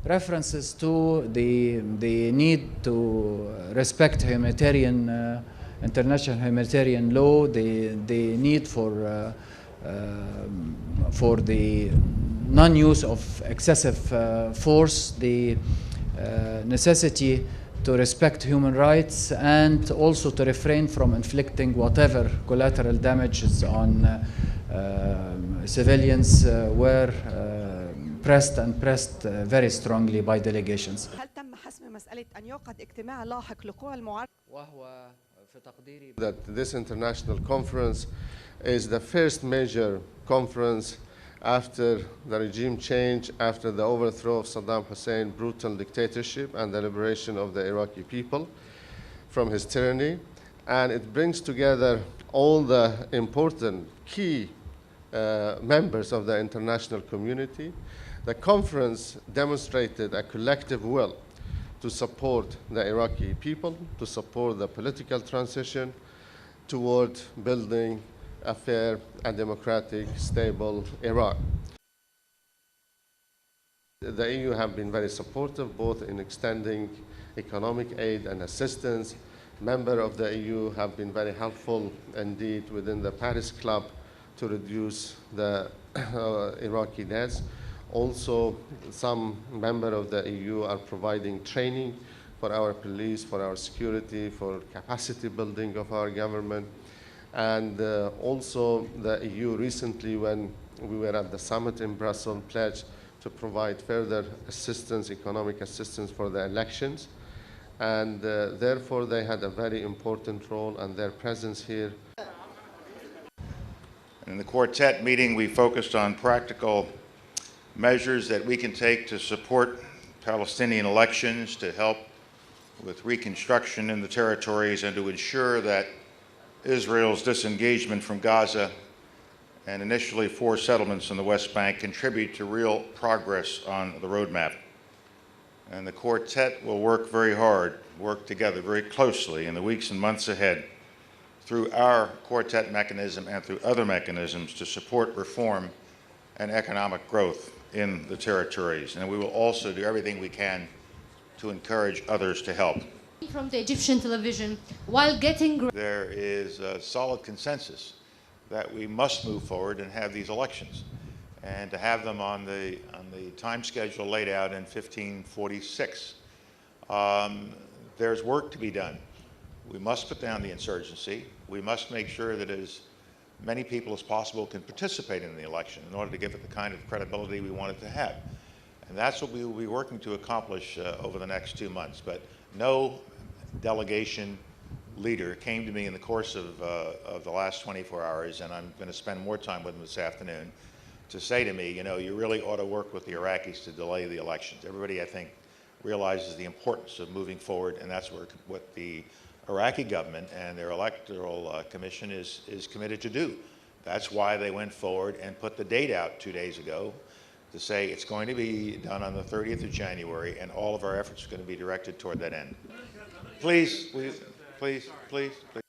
References to the need to respect humanitarian international humanitarian law, the need for the non-use of excessive force, the necessity to respect human rights, and also to refrain from inflicting whatever collateral damages on civilians were pressed very strongly by delegations. هل تم حسم مسألة أن يعقد اجتماع لاحق لقوى المعارضة؟ That this international conference is the first major conference after the regime change, after the overthrow of Saddam Hussein, brutal dictatorship, and the liberation of the Iraqi people from his tyranny. And it brings together all the important key members of the international community. The conference demonstrated a collective will to support the Iraqi people, to support the political transition toward building a fair and democratic, stable Iraq. The EU have been very supportive, both in extending economic aid and assistance. Members of the EU have been very helpful indeed within the Paris Club to reduce the Iraqi debts. Also, some members of the EU are providing training for our police, for our security, for capacity building of our government. And also the EU recently, when we were at the summit in Brussels, pledged to provide further assistance, economic assistance for the elections. And therefore they had a very important role, and their presence here. In the quartet meeting, we focused on practical measures that we can take to support Palestinian elections, to help with reconstruction in the territories, and to ensure that Israel's disengagement from Gaza and initially 4 settlements in the West Bank contribute to real progress on the roadmap. And the quartet will work very hard, work together very closely in the weeks and months ahead through our quartet mechanism and through other mechanisms to support reform and economic growth in the territories. And we will also do everything we can to encourage others to help. From the Egyptian television, while getting... There is a solid consensus that we must move forward and have these elections, and to have them on the time schedule laid out in 1546. There's work to be done. We must put down the insurgency. We must make sure that as many people as possible can participate in the election in order to give it the kind of credibility we want it to have. And that's what we will be working to accomplish over the next 2 months. But no delegation leader came to me in the course of the last 24 hours, and I'm going to spend more time with them this afternoon, to say to me, you know, you really ought to work with the Iraqis to delay the elections. Everybody, I think, realizes the importance of moving forward, and that's what the Iraqi government and their electoral commission is committed to do. That's why they went forward and put the date out 2 days ago to say it's going to be done on the 30th of January, and all of our efforts are going to be directed toward that end. Please, please, please, please, please.